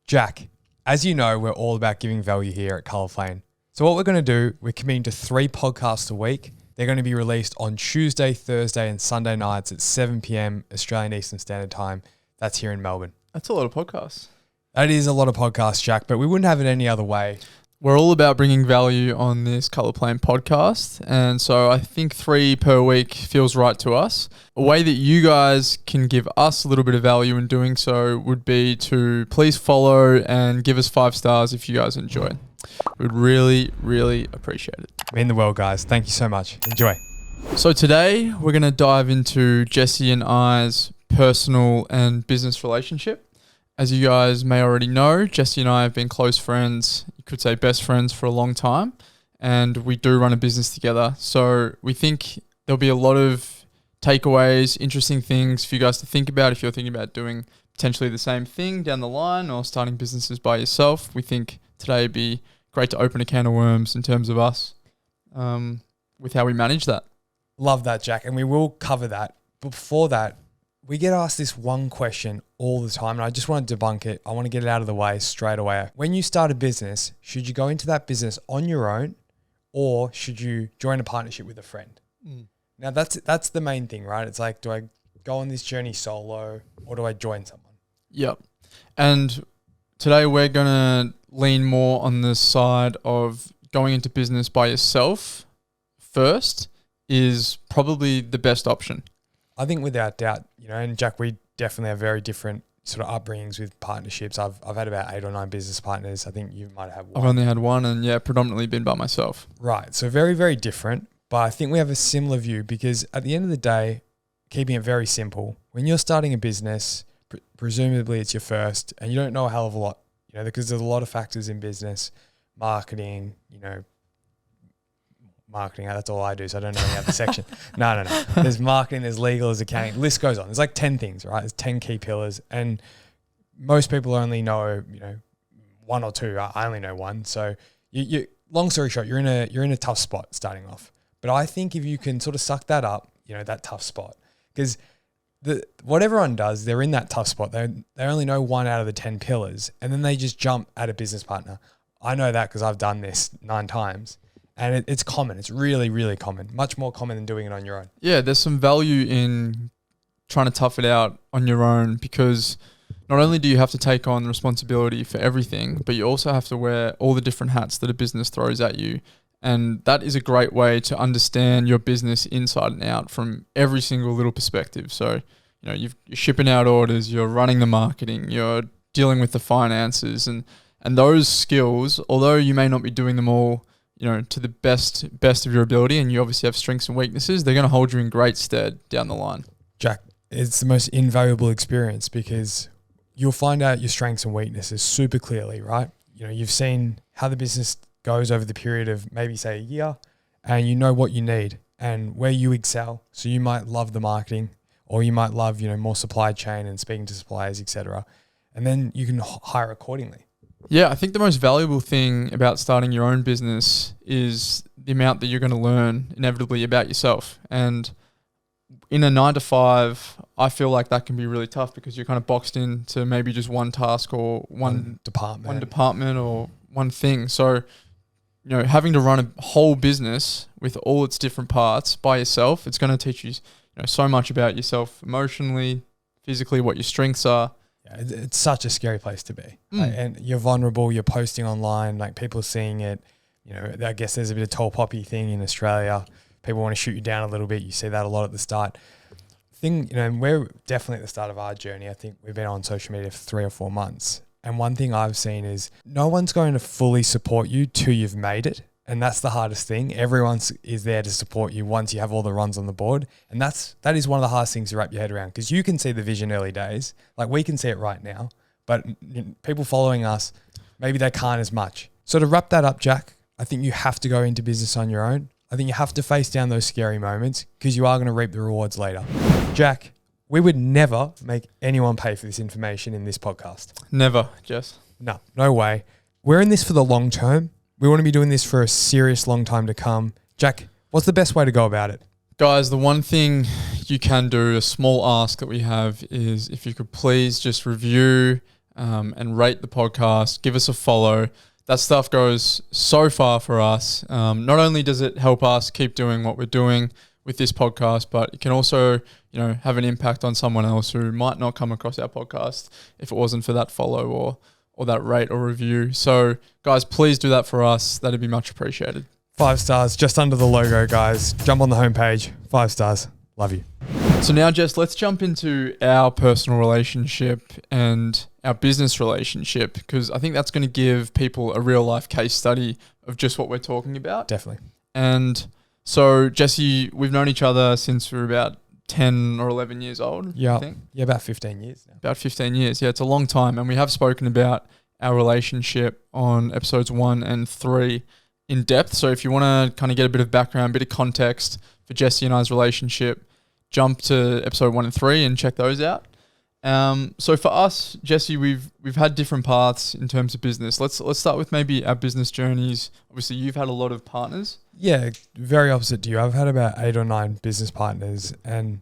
Jack, as you know, we're all about giving value here at Colour Plane. So what we're going to do, we're committing to 3 podcasts a week. They're going to be released on Tuesday, Thursday, and Sunday nights at 7 p.m. Australian Eastern Standard Time. That's here in Melbourne. That's a lot of podcasts. That is a lot of podcasts, Jack, but we wouldn't have it any other way. We're all about bringing value on this Colour Plane podcast. And so I think 3 per week feels right to us. A way that you guys can give us a little bit of value in doing so would be to please follow and give us 5 stars if you guys enjoy. We'd really, really appreciate it. Mean the world, guys. Thank you so much. Enjoy. So today we're going to dive into Jesse and I's personal and business relationship. As you guys may already know, Jesse and I have been close friends, you could say best friends, for a long time, and we do run a business together. So we think there'll be a lot of takeaways, interesting things for you guys to think about if you're thinking about doing potentially the same thing down the line or starting businesses by yourself. We think today would be great to open a can of worms in terms of us with how we manage that. Love that, Jack, and we will cover that. But before that, we get asked this one question all the time, and I just want to debunk it. I want to get it out of the way straight away. When you start a business, should you go into that business on your own, or should you join a partnership with a friend? Now, that's the main thing, right? It's like, do I go on this journey solo, or do I join someone? Yep. And today we're going to lean more on the side of going into business by yourself first is probably the best option. I think without doubt, and Jack, we definitely have very different sort of upbringings with partnerships. I've had about 8 or 9 business partners. I think you might have one. I've only had one, and predominantly been by myself. Right. So very, very different. But I think we have a similar view because at the end of the day, keeping it very simple, when you're starting a business, presumably it's your first, and you don't know a hell of a lot, because there's a lot of factors in business, marketing, marketing, that's all I do, so I don't know any other section. No. There's marketing, there's legal, there's accounting, the list goes on. There's like 10 things, right? There's 10 key pillars, and most people only know, 1 or 2. I only know 1. So you long story short, you're in a tough spot starting off. But I think if you can sort of suck that up, that tough spot, because what everyone does, they're in that tough spot. They only know 1 out of the 10 pillars, and then they just jump at a business partner. I know that because I've done this 9 times. And it's common. It's really, really common. Much more common than doing it on your own. Yeah, there's some value in trying to tough it out on your own, because not only do you have to take on responsibility for everything, but you also have to wear all the different hats that a business throws at you. And that is a great way to understand your business inside and out from every single little perspective. So, you're shipping out orders, you're running the marketing, you're dealing with the finances, and those skills, although you may not be doing them all to the best of your ability, and you obviously have strengths and weaknesses, they're going to hold you in great stead down the line. Jack, it's the most invaluable experience because you'll find out your strengths and weaknesses super clearly, right? You've seen how the business goes over the period of maybe say a year, and you know what you need and where you excel. So you might love the marketing, or you might love, more supply chain and speaking to suppliers, etc. And then you can hire accordingly. Yeah, I think the most valuable thing about starting your own business is the amount that you're going to learn inevitably about yourself. And in a 9 to 5, I feel like that can be really tough because you're kind of boxed into maybe just one task or one department or one thing. So, having to run a whole business with all its different parts by yourself, it's going to teach you, so much about yourself emotionally, physically, what your strengths are. Yeah, it's such a scary place to be. And you're vulnerable, you're posting online, like people seeing it. I guess there's a bit of tall poppy thing in Australia. People want to shoot you down a little bit. You see that a lot at the start. We're definitely at the start of our journey. I think we've been on social media for 3 or 4 months. And one thing I've seen is no one's going to fully support you till you've made it. And that's the hardest thing. Everyone is there to support you once you have all the runs on the board. And that is one of the hardest things to wrap your head around, because you can see the vision early days. Like we can see it right now, but people following us, maybe they can't as much. So to wrap that up, Jack, I think you have to go into business on your own. I think you have to face down those scary moments because you are going to reap the rewards later. Jack, we would never make anyone pay for this information in this podcast. Never, Jess. No way. We're in this for the long term. We want to be doing this for a serious long time to come. Jack, what's the best way to go about it? Guys, the one thing you can do, a small ask that we have, is if you could please just review and rate the podcast, give us a follow. That stuff goes so far for us. Not only does it help us keep doing what we're doing with this podcast, but it can also, have an impact on someone else who might not come across our podcast if it wasn't for that follow or that rate or review. So guys, please do that for us. That'd be much appreciated. 5 stars just under the logo, guys. Jump on the homepage. 5 stars. Love you. So now, Jess, let's jump into our personal relationship and our business relationship, because I think that's going to give people a real life case study of just what we're talking about. Definitely. And so, Jesse, we've known each other since we were about 10 or 11 years old. Yeah. I think. Yeah, about 15 years now. About 15 years. Yeah, it's a long time. And we have spoken about our relationship on episodes 1 and 3 in depth. So if you want to kind of get a bit of background, a bit of context for Jesse and I's relationship, jump to episode 1 and 3 and check those out. So for us, Jesse, we've had different paths in terms of business. Let's start with maybe our business journeys. Obviously, you've had a lot of partners. Yeah, very opposite to you. I've had about 8 or 9 business partners, and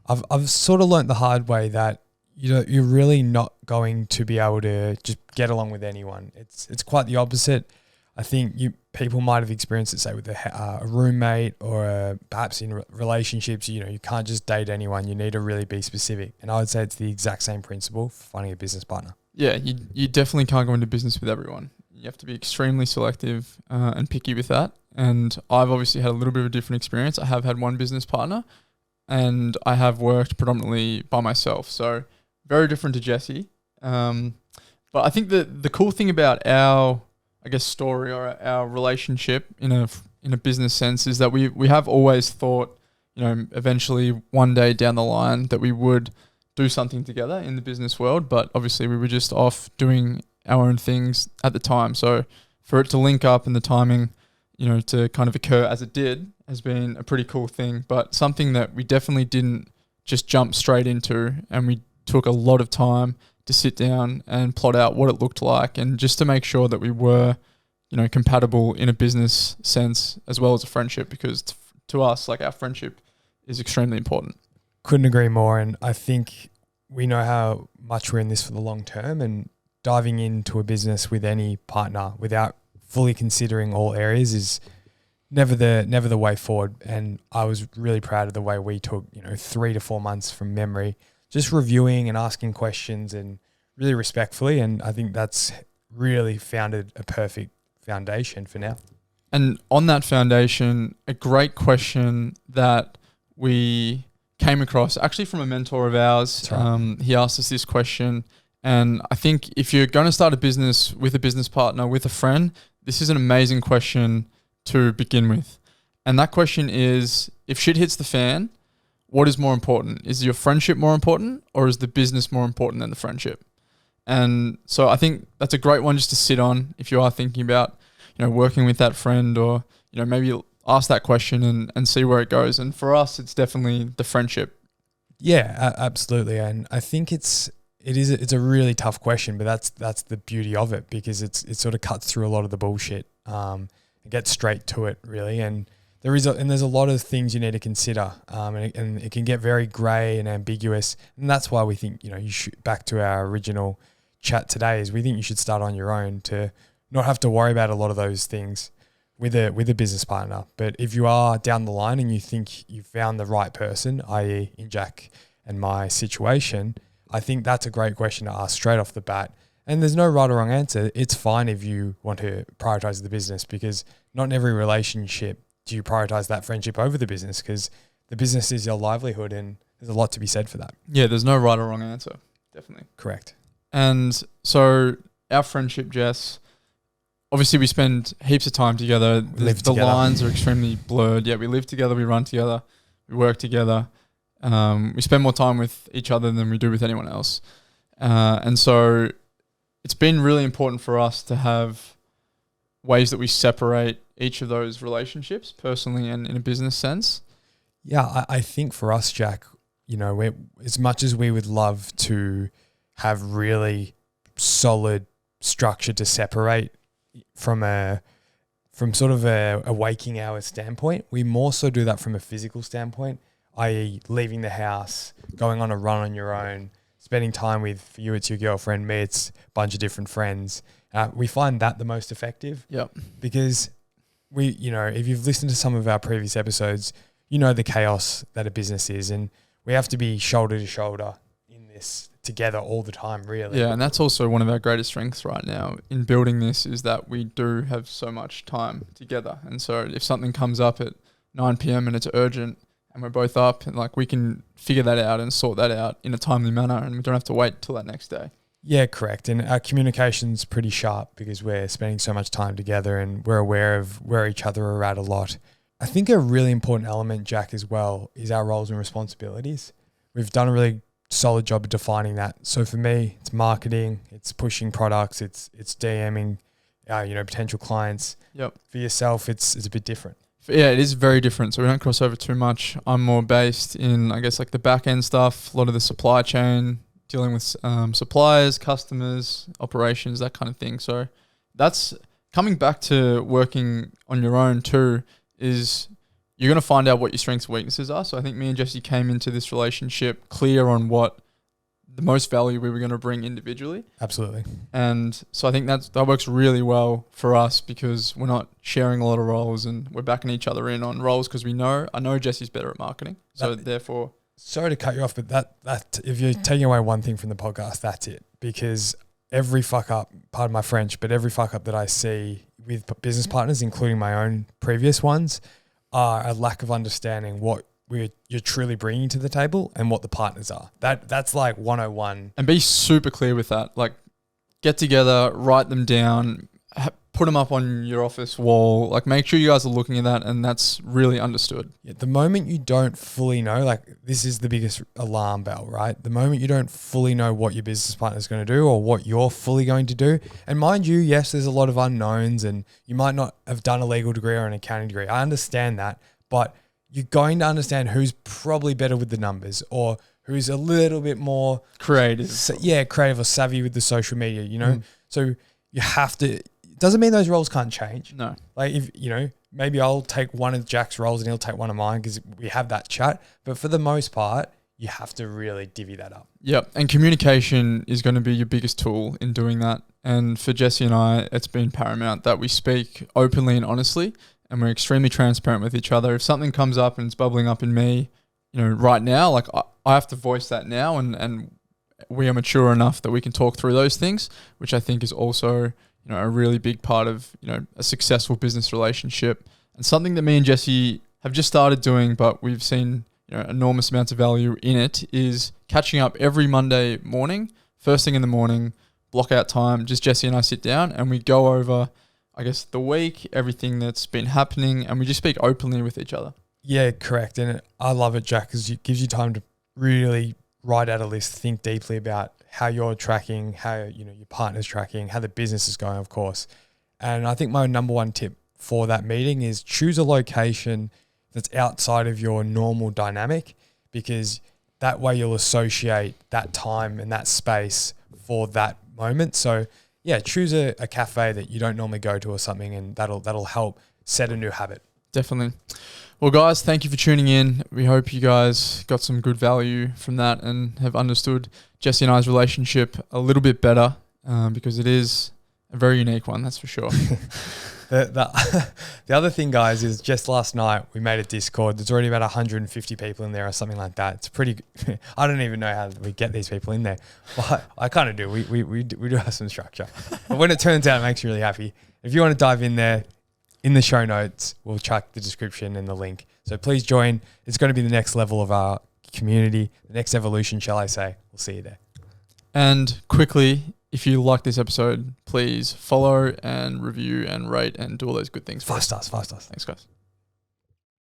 I've sort of learnt the hard way that you're really not going to be able to just get along with anyone. It's quite the opposite. I think people might have experienced it, say, with a roommate or perhaps in relationships. You can't just date anyone. You need to really be specific. And I would say it's the exact same principle for finding a business partner. Yeah, you definitely can't go into business with everyone. You have to be extremely selective and picky with that. And I've obviously had a little bit of a different experience. I have had one business partner, and I have worked predominantly by myself. So very different to Jesse. But I think the cool thing about our story or our relationship in a business sense is that we have always thought, eventually one day down the line that we would do something together in the business world, but obviously we were just off doing our own things at the time. So for it to link up and the timing, to kind of occur as it did has been a pretty cool thing, but something that we definitely didn't just jump straight into, and we took a lot of time to sit down and plot out what it looked like, and just to make sure that we were, compatible in a business sense as well as a friendship, because to us, like, our friendship is extremely important. Couldn't agree more. And I think we know how much we're in this for the long term, and diving into a business with any partner without fully considering all areas is never the way forward. And I was really proud of the way we took, 3 to 4 months from memory, just reviewing and asking questions, and really respectfully. And I think that's really founded a perfect foundation for now. And on that foundation, a great question that we came across actually from a mentor of ours. Right. He asked us this question. And I think if you're going to start a business with a business partner, with a friend, this is an amazing question to begin with. And that question is, if shit hits the fan, what is more important? Is your friendship more important, or is the business more important than the friendship? And so I think that's a great one just to sit on if you are thinking about, working with that friend, or, maybe ask that question and see where it goes. And for us, it's definitely the friendship. Yeah, absolutely. And I think it's a really tough question, but that's the beauty of it, because it sort of cuts through a lot of the bullshit. It gets straight to it, really. And there's a lot of things you need to consider, and it can get very grey and ambiguous. And that's why we think, you should, back to our original chat today, is we think you should start on your own to not have to worry about a lot of those things with a business partner. But if you are down the line and you think you've found the right person, i.e. in Jack and my situation, I think that's a great question to ask straight off the bat. And there's no right or wrong answer. It's fine if you want to prioritize the business, because not in every relationship do you prioritize that friendship over the business, because the business is your livelihood, and there's a lot to be said for that. Yeah, there's no right or wrong answer. Definitely. Correct. And so our friendship, Jess, obviously we spend heaps of time together. The lines are extremely blurred. Yeah, we live together, we run together, we work together. We spend more time with each other than we do with anyone else. And so it's been really important for us to have ways that we separate each of those relationships, personally and in a business sense. Yeah, I think for us, Jack, as much as we would love to have really solid structure to separate from sort of a waking hour standpoint, we more so do that from a physical standpoint, i.e. leaving the house, going on a run on your own, spending time with, for you, it's your girlfriend, me, it's a bunch of different friends. We find that the most effective. Yep. Because if you've listened to some of our previous episodes, you know the chaos that a business is, and we have to be shoulder to shoulder in this together all the time, really. Yeah, and that's also one of our greatest strengths right now in building this, is that we do have so much time together. And so if something comes up at 9 p.m. and it's urgent and we're both up, and like we can figure that out and sort that out in a timely manner, and we don't have to wait till that next day. Yeah, correct. And our communication's pretty sharp because we're spending so much time together and we're aware of where each other are at a lot. I think a really important element, Jack, as well, is our roles and responsibilities. We've done a really solid job of defining that. So for me, it's marketing, it's pushing products, it's DMing, potential clients. Yep. For yourself, it's a bit different. Yeah, it is very different. So we don't cross over too much. I'm more based in, I guess, like the back end stuff, a lot of the supply chain, dealing with suppliers, customers, operations, that kind of thing. So that's coming back to working on your own too, is you're going to find out what your strengths and weaknesses are. So I think me and Jesse came into this relationship clear on what the most value we were going to bring individually. Absolutely. And so I think that works really well for us because we're not sharing a lot of roles and we're backing each other in on roles because I know Jesse's better at marketing. So therefore... Sorry to cut you off, but that if you're taking away one thing from the podcast, that's it. Because every fuck up, pardon my French, but every fuck up that I see with business partners, including my own previous ones, are a lack of understanding what you're truly bringing to the table and what the partners are. That's like 101. And be super clear with that. Like, get together, write them down, put them up on your office wall. Like, make sure you guys are looking at that and that's really understood. Yeah, the moment you don't fully know, like this is the biggest alarm bell, right? The moment you don't fully know what your business partner is going to do or what you're fully going to do. And mind you, yes, there's a lot of unknowns and you might not have done a legal degree or an accounting degree. I understand that, but you're going to understand who's probably better with the numbers or who's a little bit more creative. Creative or savvy with the social media, So you have to, doesn't mean those roles can't change. No. Like if, maybe I'll take one of Jack's roles and he'll take one of mine because we have that chat. But for the most part, you have to really divvy that up. Yep. And communication is going to be your biggest tool in doing that. And for Jesse and I, it's been paramount that we speak openly and honestly, and we're extremely transparent with each other. If something comes up and it's bubbling up in me, right now, like I have to voice that now, and we are mature enough that we can talk through those things, which I think is also, a really big part of, a successful business relationship, and something that me and Jesse have just started doing, but we've seen, enormous amounts of value in it, is catching up every Monday morning, first thing in the morning, block out time, just Jesse and I sit down and we go over, I guess, the week, everything that's been happening, and we just speak openly with each other. Yeah, correct. And I love it, Jack, because it gives you time to really write out a list, think deeply about how you're tracking, how your partner's tracking, how the business is going, of course. And I think my number one tip for that meeting is choose a location that's outside of your normal dynamic, because that way you'll associate that time and that space for that moment. So yeah, choose a cafe that you don't normally go to or something, and that'll help set a new habit. Definitely. Well, guys, thank you for tuning in. We hope you guys got some good value from that and have understood Jesse and I's relationship a little bit better, because it is a very unique one, that's for sure. The other thing, guys, is just last night we made a Discord. There's already about 150 people in there or something like that. It's pretty. I don't even know how we get these people in there, but I kind of do. We do have some structure. But when it turns out, it makes me really happy. If you want to dive in there, in the show notes, we'll chuck the description and the link. So please join. It's going to be the next level of our community, the next evolution, shall I say. We'll see you there. And quickly, if you like this episode, please follow and review and rate and do all those good things. 5 stars. Thanks, guys.